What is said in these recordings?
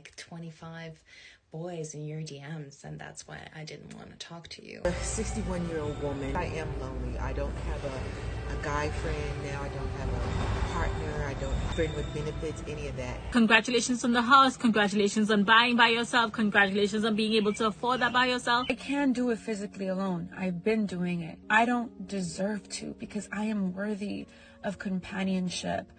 like 25 boys in your DMs, and that's why I didn't want to talk to you. A 61-year-old woman. I am lonely. I don't have a guy friend now. I don't have a partner. I don't have a friend with benefits, any of that. Congratulations on the house. Congratulations on buying by yourself. Congratulations on being able to afford that by yourself. I can do it physically alone. I've been doing it. I don't deserve to because I am worthy of companionship.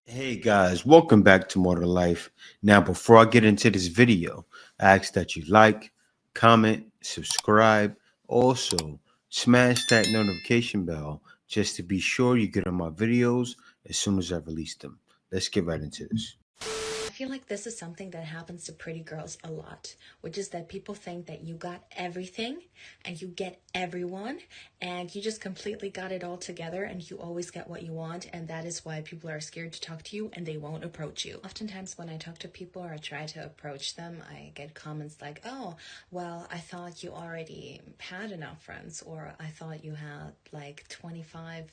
Hey guys, welcome back to More to Life. Now, before I get into this video, I ask that you like, comment, subscribe. Also, smash that notification bell just to be sure you get on my videos as soon as I release them. Let's get right into this. I feel like this is something that happens to pretty girls a lot, which is that people think that you got everything and you get everyone and you just completely got it all together and you always get what you want, and that is why people are scared to talk to you and they won't approach you. Oftentimes when I talk to people or I try to approach them, I get comments like, oh, well, I thought you already had enough friends, or I thought you had like 25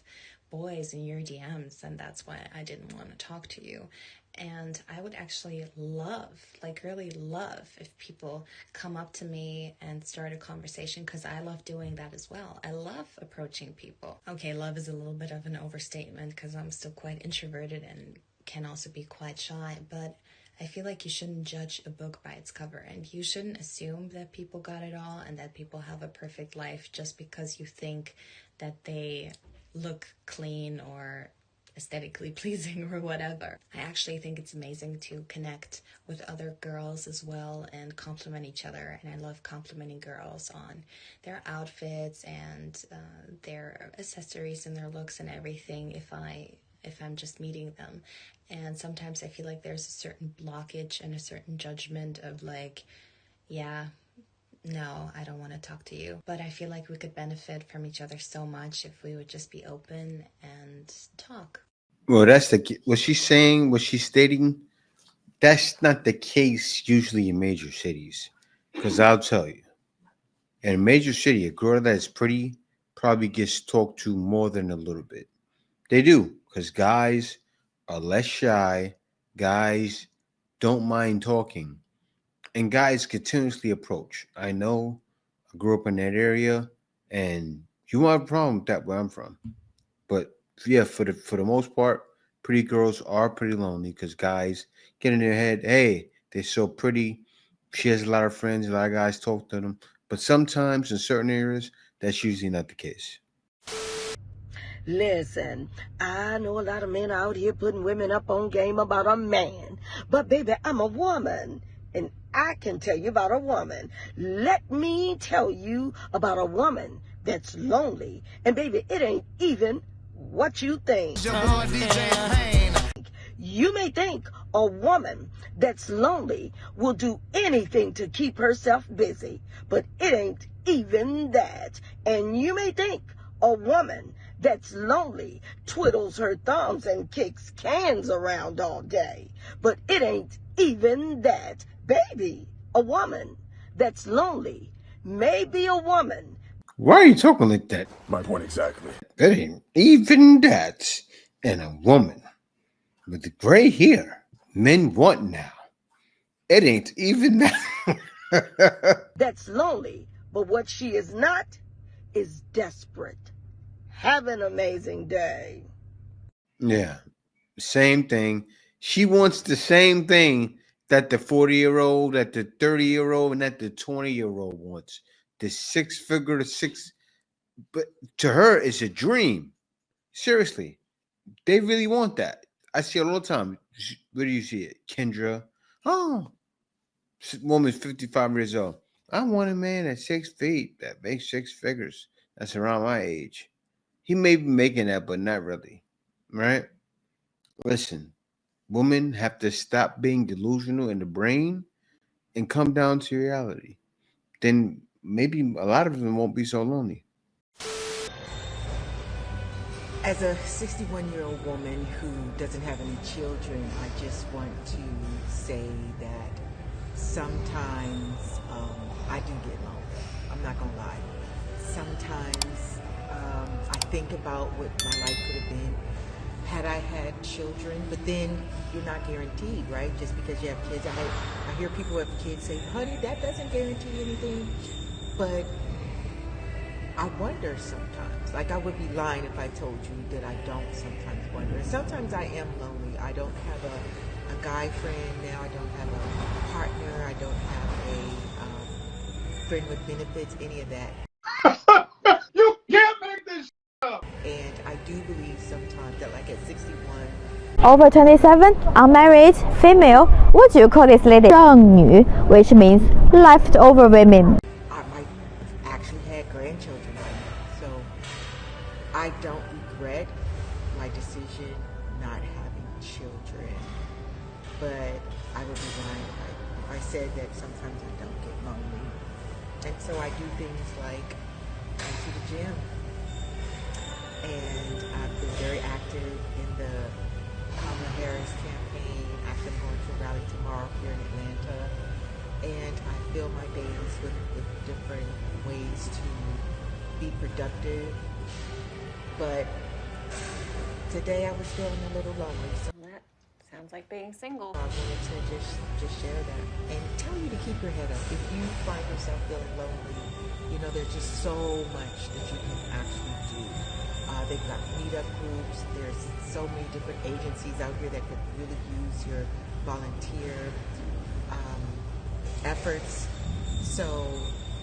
boys in your DMs and that's why I didn't want to talk to you. And I would actually love, like really love, if people come up to me and start a conversation, because I love doing that as well. I love approaching people. Okay, love is a little bit of an overstatement because I'm still quite introverted and can also be quite shy, but I feel like you shouldn't judge a book by its cover, and you shouldn't assume that people got it all and that people have a perfect life just because you think that they look clean or aesthetically pleasing or whatever. I actually think it's amazing to connect with other girls as well and compliment each other, and I love complimenting girls on their outfits and their accessories and their looks and everything if I'm just meeting them. And sometimes I feel like there's a certain blockage and a certain judgment of like, yeah, no, I don't want to talk to you. But I feel like we could benefit from each other so much if we would just be open and talk. Well, that's what she's saying, what she's stating. That's not the case usually in major cities, because I'll tell you, in a major city, a girl that is pretty probably gets talked to more than a little bit. They do, because guys are less shy. Guys don't mind talking, and guys continuously approach. I know, I grew up in that area, and you won't have a problem with that where I'm from. But yeah, for the most part, pretty girls are pretty lonely because guys get in their head, hey, they're so pretty. She has a lot of friends, a lot of guys talk to them. But sometimes in certain areas, that's usually not the case. Listen, I know a lot of men out here putting women up on game about a man. But baby, I'm a woman. And I can tell you about a woman. Let me tell you about a woman that's lonely. And baby, it ain't even what you think. You may think a woman that's lonely will do anything to keep herself busy, but it ain't even that. And you may think a woman that's lonely twiddles her thumbs and kicks cans around all day, but it ain't even that. Baby, a woman that's lonely may be a woman. Why are you talking like that? My point exactly. That ain't even that. And a woman with the gray hair men want now. It ain't even that. That's lonely, but what she is not is desperate. Have an amazing day. Yeah, same thing. She wants the same thing that the 40-year-old, that the 30-year-old, and that the 20-year-old wants. The six-figure, but to her, it's a dream. Seriously, they really want that. I see it all the time. Where do you see it? Kendra. Oh, woman's 55 years old. I want a man at 6 feet that makes 6 figures. That's around my age. He may be making that, but not really. Right? Listen, women have to stop being delusional in the brain and come down to reality. Then maybe a lot of them won't be so lonely. As a 61-year-old woman who doesn't have any children, I just want to say that sometimes I do get lonely. I'm not gonna lie. Sometimes I think about what my life could have been had I had children, but then you're not guaranteed, right? Just because you have kids. I hear people with kids say, honey, that doesn't guarantee anything. But I wonder sometimes. Like, I would be lying if I told you that I don't sometimes wonder. Sometimes I am lonely. I don't have a guy friend now. I don't have a partner. I don't have a friend with benefits, any of that. You can't make this up. And I do believe sometimes that, like, at 61, Over 27, unmarried, female. What do you call this lady? 剩女, which means leftover women. I might actually had grandchildren by now. So I don't regret my decision not having children. But I would be lying if I said that sometimes I don't get lonely. And so I do things like go to the gym. And I've been very active in the Kamala Harris campaign. Actually, I'm going to a rally tomorrow here in Atlanta. And I fill my days with different ways to be productive. But today I was feeling a little lonely. So That sounds like being single. I wanted to just share that and tell you to keep your head up. If you find yourself feeling lonely, you know, there's just so much that you can actually do. They've got meetup groups. There's so many different agencies out here that could really use your volunteer efforts. So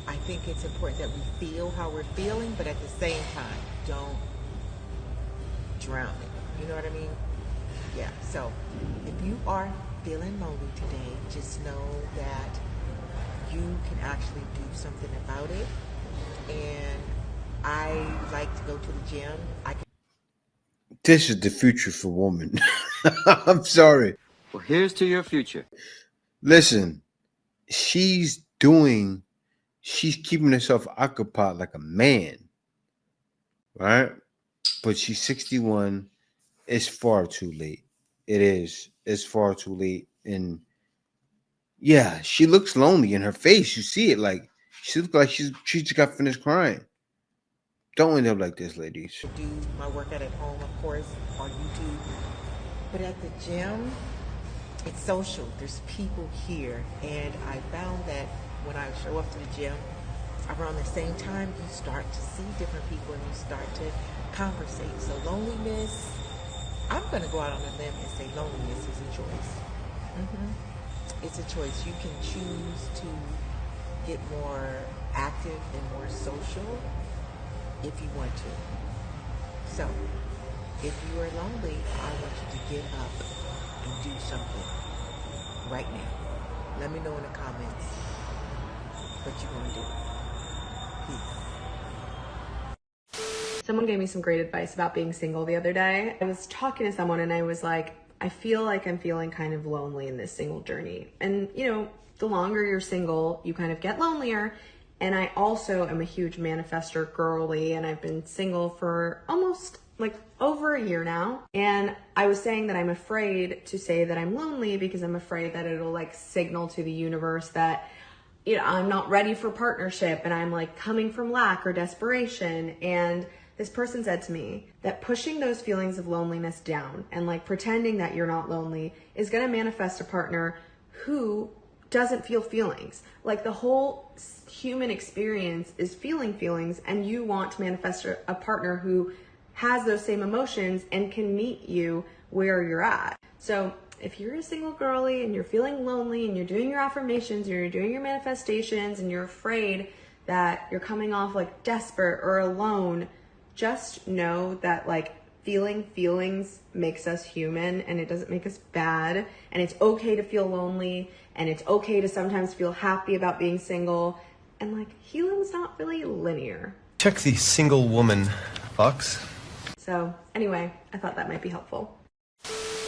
I think it's important that we feel how we're feeling, but at the same time, don't drown it. You know what I mean? Yeah. So if you are feeling lonely today, just know that you can actually do something about it. And I like to go to the gym. This is the future for women. I'm sorry. Well, here's to your future. Listen, she's keeping herself occupied like a man, right? But she's 61. It's far too late. It is. It's far too late. And yeah, she looks lonely in her face. You see it. Like, she looks like she just got finished crying. Don't end up like this, ladies. I do my workout at home, of course, on YouTube. But at the gym, it's social. There's people here. And I found that when I show up to the gym, around the same time, you start to see different people and you start to conversate. So loneliness, I'm going to go out on a limb and say loneliness is a choice. It's a choice. You can choose to get more active and more social if you want to. So, if you are lonely, I want you to get up and do something right now. Let me know in the comments what you're going to do. Peace. Someone gave me some great advice about being single the other day. I was talking to someone and I was like, I feel like I'm feeling kind of lonely in this single journey. And, you know, the longer you're single, you kind of get lonelier. And I also am a huge manifester girly, and I've been single for almost like over a year now. And I was saying that I'm afraid to say that I'm lonely because I'm afraid that it'll like signal to the universe that, you know, I'm not ready for partnership and I'm like coming from lack or desperation. And this person said to me that pushing those feelings of loneliness down and like pretending that you're not lonely is going to manifest a partner who doesn't feel feelings. Like, the whole human experience is feeling feelings, and you want to manifest a partner who has those same emotions and can meet you where you're at. So if you're a single girly and you're feeling lonely and you're doing your affirmations, you're doing your manifestations, and you're afraid that you're coming off like desperate or alone, just know that like feeling feelings makes us human, and it doesn't make us bad. And it's okay to feel lonely, and it's okay to sometimes feel happy about being single. And like, healing's not really linear. Check the single woman box. So anyway, I thought that might be helpful.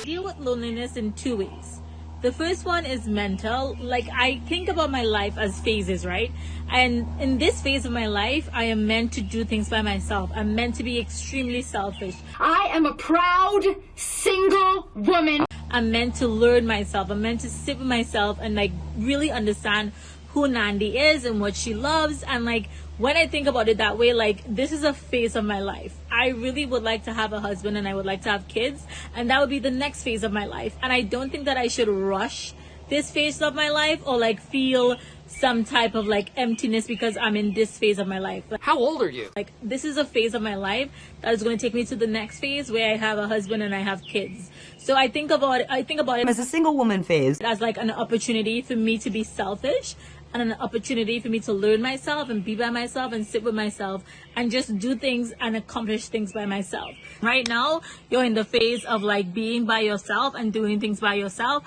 Deal with loneliness in two ways. The first one is mental. Like, I think about my life as phases, right? And in this phase of my life, I am meant to do things by myself. I'm meant to be extremely selfish. I am a proud single woman. I'm meant to learn myself. I'm meant to sit with myself and like really understand who Nandi is and what she loves. And like, when I think about it that way, like, this is a phase of my life. I really would like to have a husband and I would like to have kids, and that would be the next phase of my life. And I don't think that I should rush this phase of my life or like feel some type of like emptiness because I'm in this phase of my life. Like, how old are you? Like, this is a phase of my life that is going to take me to the next phase where I have a husband and I have kids. So I think about it as a single woman phase, as like an opportunity for me to be selfish and an opportunity for me to learn myself and be by myself and sit with myself and just do things and accomplish things by myself. Right now, you're in the phase of like being by yourself and doing things by yourself.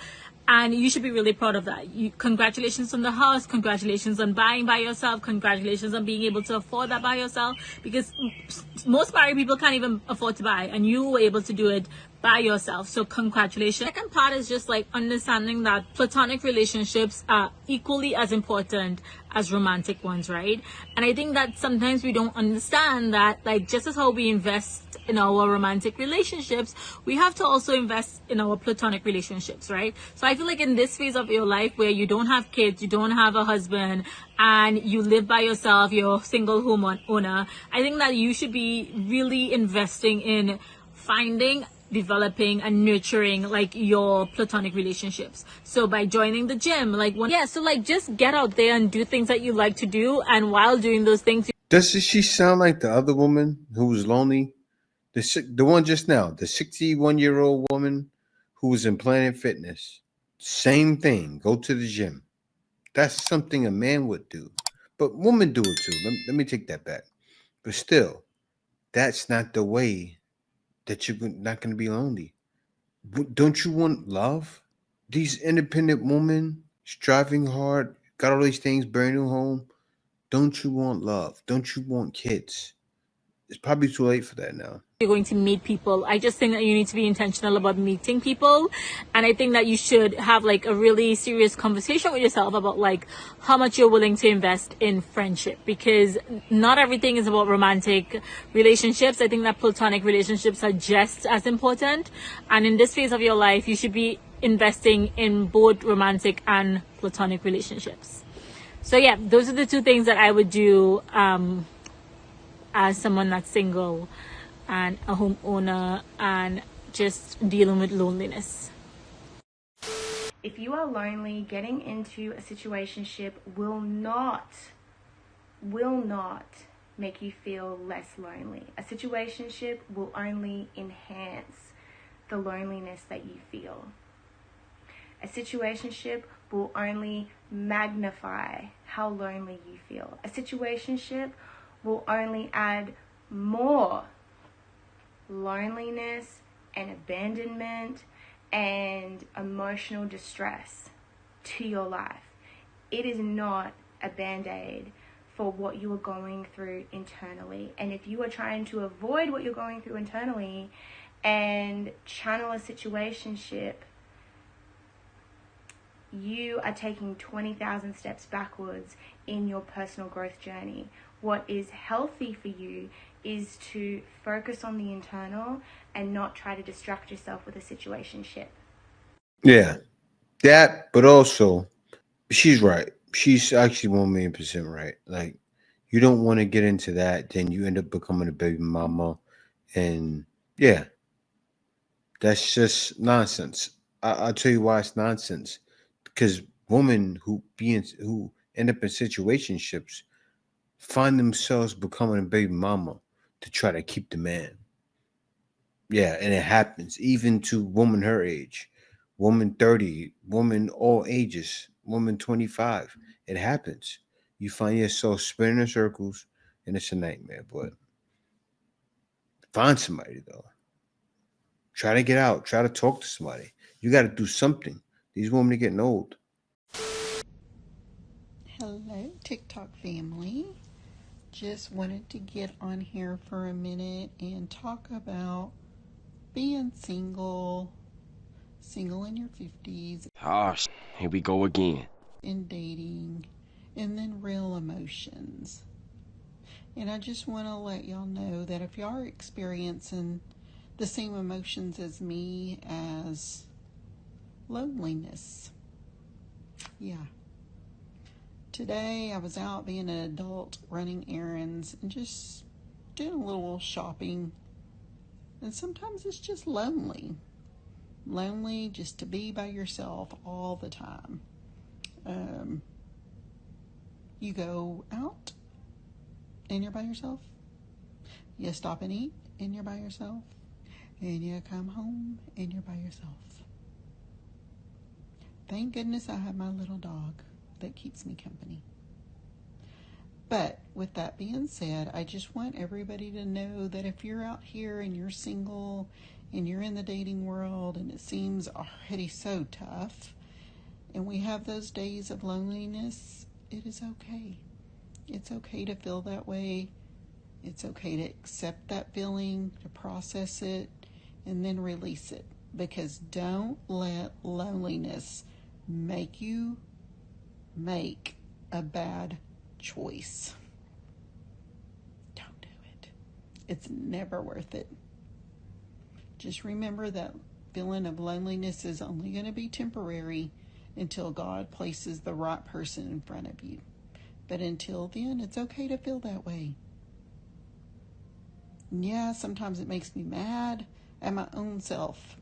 And you should be really proud of that. Congratulations on the house. Congratulations on buying by yourself. Congratulations on being able to afford that by yourself. Because most married people can't even afford to buy. And you were able to do it by yourself. So congratulations. The second part is just like understanding that platonic relationships are equally as important as romantic ones, right? And I think that sometimes we don't understand that, like, just as how we invest in our romantic relationships, we have to also invest in our platonic relationships, right? So I feel like in this phase of your life where you don't have kids, you don't have a husband, and you live by yourself, you're a single home owner, I think that you should be really investing in finding, developing and nurturing like your platonic relationships. So by joining the gym, so just get out there and do things that you like to do, and while doing those things, Doesn't she sound like the other woman who was lonely? The one just now, the 61-year-old woman who was in Planet Fitness. Same thing. Go to the gym. That's something a man would do. But women do it too. Let me take that back. But still, that's not the way that you're not going to be lonely. Don't you want love? These independent women striving hard, got all these things, brand new home. Don't you want love? Don't you want kids? It's probably too late for that now. you're going to meet people. I just think that you need to be intentional about meeting people, and I think that you should have like a really serious conversation with yourself about like how much you're willing to invest in friendship, because not everything is about romantic relationships. I think that platonic relationships are just as important, and in this phase of your life you should be investing in both romantic and platonic relationships. So yeah, those are the two things that I would do as someone that's single and a homeowner and just dealing with loneliness. If you are lonely, getting into a situationship will not make you feel less lonely. A situationship will only enhance the loneliness that you feel. A situationship will only magnify how lonely you feel. A situationship will only add more loneliness and abandonment and emotional distress to your life. It is not a band-aid for what you are going through internally. And if you are trying to avoid what you're going through internally and channel a situationship, you are taking 20,000 steps backwards in your personal growth journey. What is healthy for you is to focus on the internal and not try to distract yourself with a situationship. Yeah, that, but also, she's right. She's actually 1,000,000% right. Like, you don't want to get into that, then you end up becoming a baby mama. And yeah, that's just nonsense. I'll tell you why it's nonsense. Because women who end up in situationships find themselves becoming a baby mama to try to keep the man. Yeah, and it happens even to women her age, woman 30, woman all ages, woman 25. It happens. You find yourself spinning in circles, and it's a nightmare. But find somebody though. Try to get out. Try to talk to somebody. You got to do something. These women are getting old. Hello, TikTok family. Just wanted to get on here for a minute and talk about being single in your 50s. Here we go again. And dating, and then real emotions. And I just want to let y'all know that if y'all are experiencing the same emotions as me, as loneliness, yeah, today I was out being an adult, running errands and just doing a little shopping. And sometimes it's just lonely. Lonely just to be by yourself all the time. You go out and you're by yourself. You stop and eat and you're by yourself. And you come home and you're by yourself. Thank goodness I have my little dog that keeps me company. But with that being said, I just want everybody to know that if you're out here and you're single and you're in the dating world and it seems already so tough and we have those days of loneliness, it is okay. It's okay to feel that way. It's okay to accept that feeling, to process it, and then release it. Because don't let loneliness make you make a bad choice. Don't do it. It's never worth it. Just remember that feeling of loneliness is only going to be temporary until God places the right person in front of you. But until then, it's okay to feel that way. And yeah, sometimes it makes me mad at my own self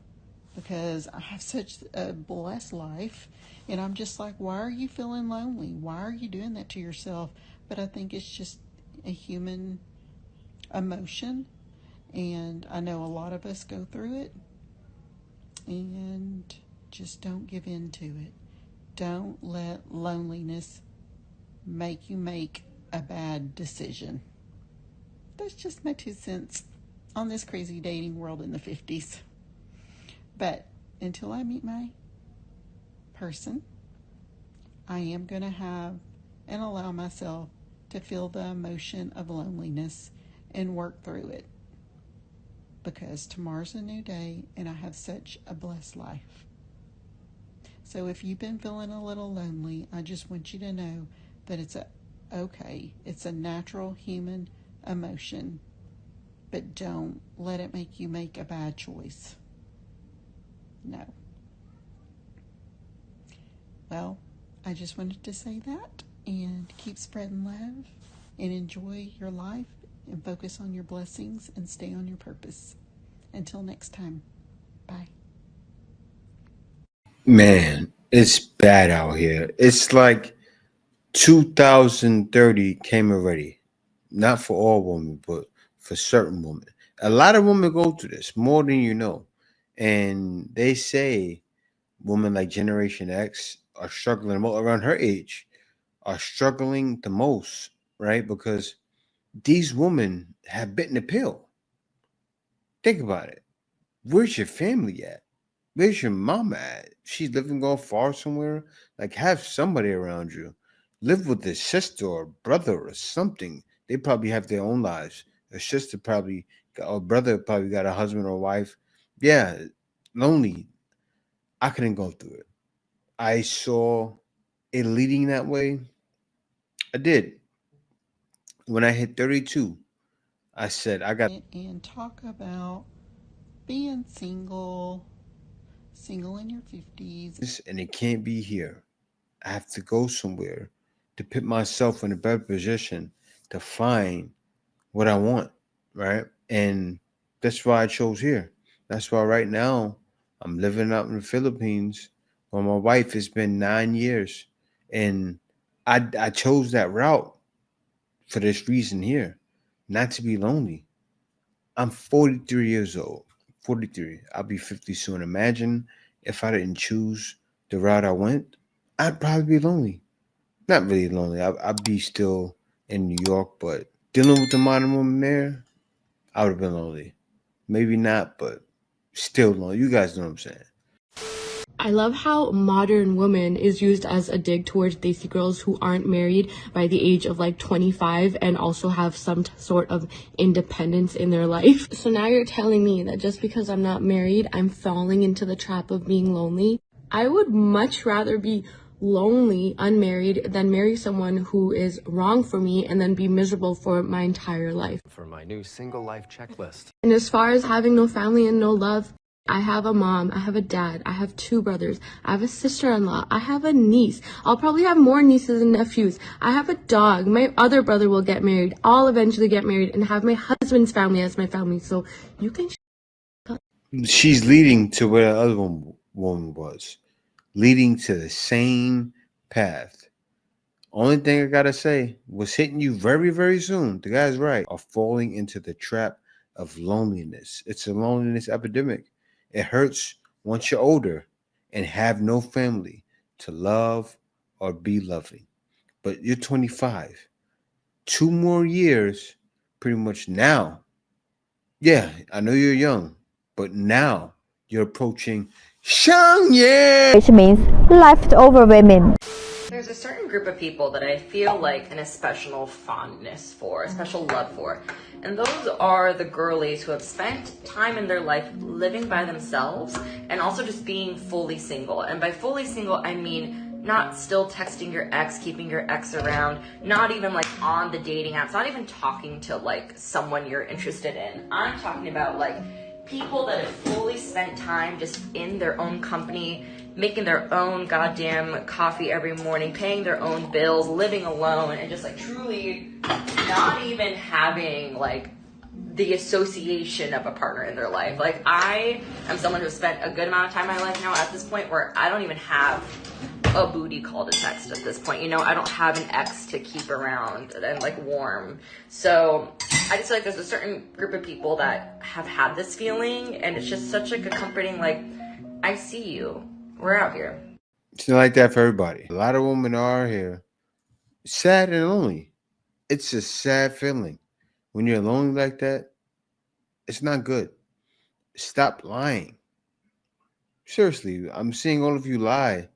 because I have such a blessed life. And I'm just like, why are you feeling lonely? Why are you doing that to yourself? But I think it's just a human emotion. And I know a lot of us go through it. And just don't give in to it. Don't let loneliness make you make a bad decision. That's just my 2 cents on this crazy dating world in the 50s. But until I meet my person, I am going to have and allow myself to feel the emotion of loneliness and work through it. Because tomorrow's a new day and I have such a blessed life. So if you've been feeling a little lonely, I just want you to know that it's okay. It's a natural human emotion. But don't let it make you make a bad choice. No. Well, I just wanted to say that, and keep spreading love and enjoy your life and focus on your blessings and stay on your purpose. Until next time, bye. Man, it's bad out here. It's like 2030 came already. Not for all women, but for certain women. A lot of women go through this, more than you know. And they say women like Generation X are struggling around her age, are struggling the most, right? Because these women have bitten the pill. Think about it. Where's your family at? Where's your mama at? She's living going far somewhere. Like, have somebody around you. Live with a sister or brother or something. They probably have their own lives. A sister probably, or brother probably got a husband or wife. Yeah, lonely. I couldn't go through it. I saw it leading that way. I did. When I hit 32, I said, I got. And talk about being single in your 50s. And it can't be here. I have to go somewhere to put myself in a better position to find what I want, right? And that's why I chose here. That's why right now I'm living out in the Philippines where my wife has been 9 years. And I chose that route for this reason here, not to be lonely. I'm 43 years old. 43. I'll be 50 soon. Imagine if I didn't choose the route I went, I'd probably be lonely. Not really lonely. I'd be still in New York, but dealing with the modern woman there, I would have been lonely. Maybe not, but still lonely. You guys know what I'm saying. I love how modern woman is used as a dig towards Desi girls who aren't married by the age of like 25 and also have some sort of independence in their life. So now you're telling me that just because I'm not married, I'm falling into the trap of being lonely? I would much rather be lonely, unmarried, than marry someone who is wrong for me and then be miserable for my entire life. For my new single life checklist. And as far as having no family and no love, I have a mom, I have a dad, I have 2 brothers, I have a sister-in-law, I have a niece. I'll probably have more nieces and nephews. I have a dog. My other brother will get married. I'll eventually get married and have my husband's family as my family. So you can... She's leading to where the other woman was, leading to the same path. Only thing I gotta say, what's hitting you very, very soon, the guy's right, are falling into the trap of loneliness. It's a loneliness epidemic. It hurts once you're older and have no family to love or be loving. But you're 25. 2 more years, pretty much now. Yeah, I know you're young, but now you're approaching Shangye, which means leftover women. There's a certain group of people that I feel like an especial fondness for, a special love for. And those are the girlies who have spent time in their life living by themselves and also just being fully single. And by fully single, I mean not still texting your ex, keeping your ex around, not even like on the dating apps, not even talking to like someone you're interested in. I'm talking about like people that have fully spent time just in their own company, making their own goddamn coffee every morning, paying their own bills, living alone, and just like truly not even having like the association of a partner in their life. Like I am someone who's spent a good amount of time in my life now at this point where I don't even have a booty call to text at this point. You know, I don't have an ex to keep around and like warm. So I just feel like there's a certain group of people that have had this feeling, and it's just such like a comforting, like, I see you. We're out here. It's not like that for everybody. A lot of women are here sad and lonely. It's a sad feeling. When you're lonely like that, it's not good. Stop lying. Seriously, I'm seeing all of you lie.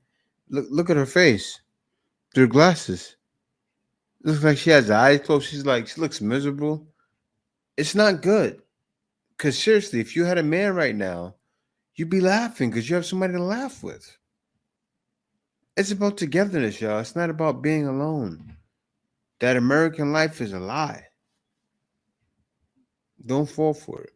Look at her face. Through glasses. Looks like she has her eyes closed. She looks miserable. It's not good. Because seriously, if you had a man right now, you'd be laughing because you have somebody to laugh with. It's about togetherness, y'all. It's not about being alone. That American life is a lie. Don't fall for it.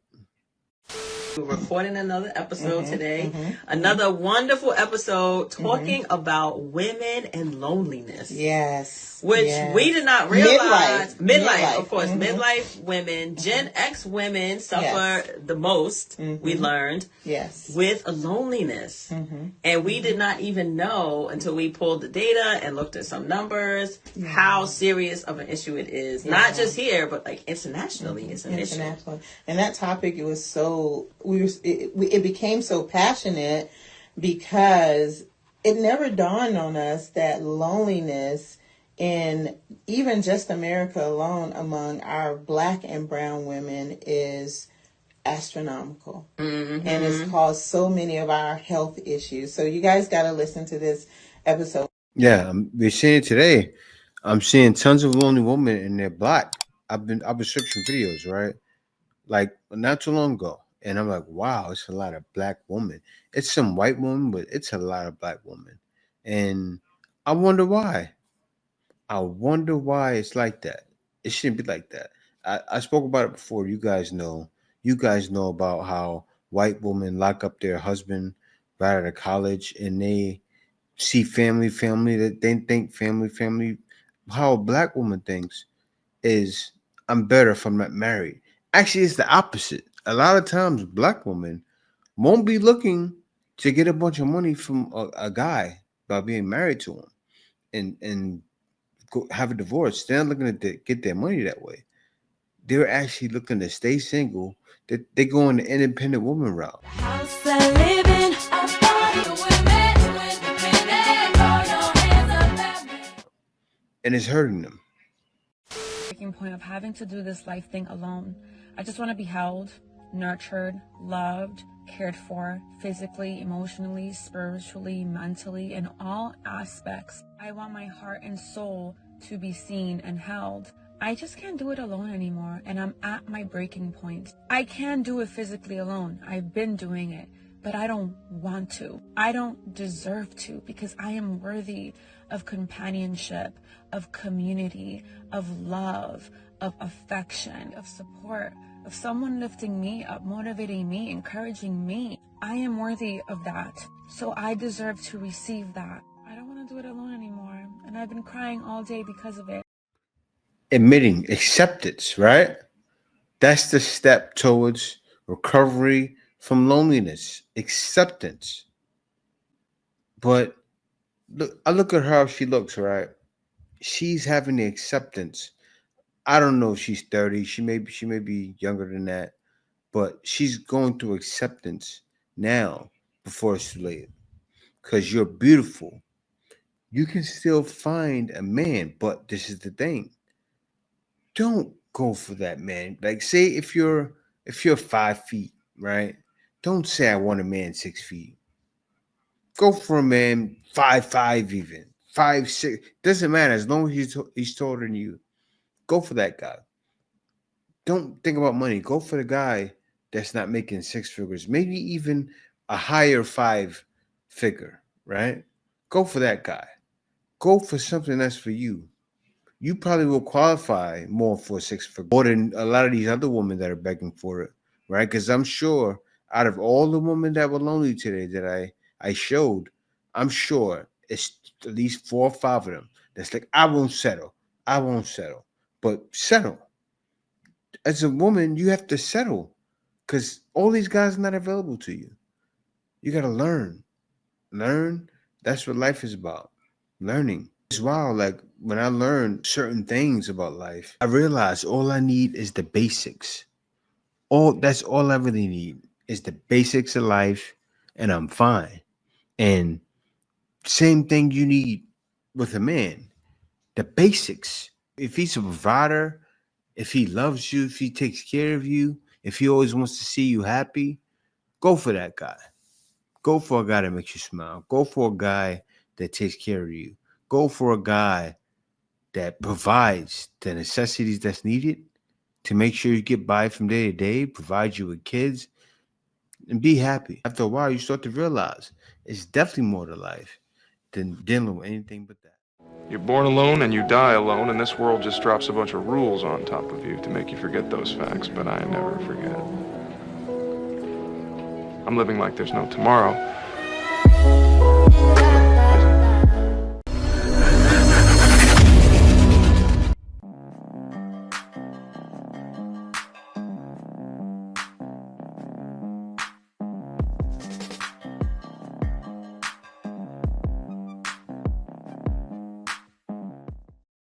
We're recording another episode today. Another wonderful episode talking about women and loneliness. Yes. Which we did not realize. Midlife, of course. Midlife women, Gen X women suffer the most, we learned, with loneliness. And we did not even know until we pulled the data and looked at some numbers how serious of an issue it is. Not just here, but like internationally, it's an issue. And that topic, it was so... it became so passionate because it never dawned on us that loneliness in even just America alone among our Black and brown women is astronomical. And it's caused so many of our health issues. So you guys got to listen to this episode. Yeah, we're seeing it today. I'm seeing tons of lonely women and they're Black. I've been searching videos, right? Like not too long ago. And I'm like, wow, it's a lot of Black women. It's some white women, but it's a lot of Black women. And I wonder why. I wonder why it's like that. It shouldn't be like that. I spoke about it before. You guys know about how white women lock up their husband right out of college and they see family, that they think family. How a Black woman thinks is, I'm better if I'm not married. Actually, it's the opposite. A lot of times, Black women won't be looking to get a bunch of money from a guy by being married to him and go have a divorce. They're not looking to get their money that way. They're actually looking to stay single. They go on the independent woman route. And it's hurting them. Breaking point of having to do this life thing alone. I just want to be held, nurtured, loved, cared for, physically, emotionally, spiritually, mentally, in all aspects. I want my heart and soul to be seen and held. I just can't do it alone anymore, and I'm at my breaking point. I can do it physically alone. I've been doing it, but I don't want to. I don't deserve to, because I am worthy of companionship, of community, of love, of affection, of support, of someone lifting me up, motivating me, encouraging me. I am worthy of that. So I deserve to receive that. I don't want to do it alone anymore. And I've been crying all day because of it. Admitting acceptance, right? That's the step towards recovery from loneliness, acceptance. But look, I look at how she looks, right? She's having the acceptance. I don't know if she's 30. She may be younger than that, but she's going through acceptance now before it's too late. Because you're beautiful. You can still find a man, but this is the thing. Don't go for that man. Like, say if you're 5 feet, right? Don't say I want a man 6 feet. Go for a man 5'5", even 5'6". Doesn't matter as long as he's taller than you. Go for that guy. Don't think about money. Go for the guy that's not making 6 figures, maybe even a higher 5 figure, right? Go for that guy. Go for something that's for you. You probably will qualify more for a 6 figure, more than a lot of these other women that are begging for it, right? Because I'm sure out of all the women that were lonely today that I showed, I'm sure it's at least 4 or 5 of them that's like, I won't settle. I won't settle. But settle. As a woman, you have to settle because all these guys are not available to you. You got to learn. Learn. That's what life is about. Learning. It's wild. Like when I learned certain things about life, I realized all I need is the basics. That's all I really need is the basics of life, and I'm fine. And same thing you need with a man. The basics. If he's a provider, if he loves you, if he takes care of you, if he always wants to see you happy, go for that guy. Go for a guy that makes you smile. Go for a guy that takes care of you. Go for a guy that provides the necessities that's needed to make sure you get by from day to day, provide you with kids, and be happy. After a while, you start to realize it's definitely more to life than dealing with anything but that. You're born alone and you die alone, and this world just drops a bunch of rules on top of you to make you forget those facts, but I never forget. I'm living like there's no tomorrow,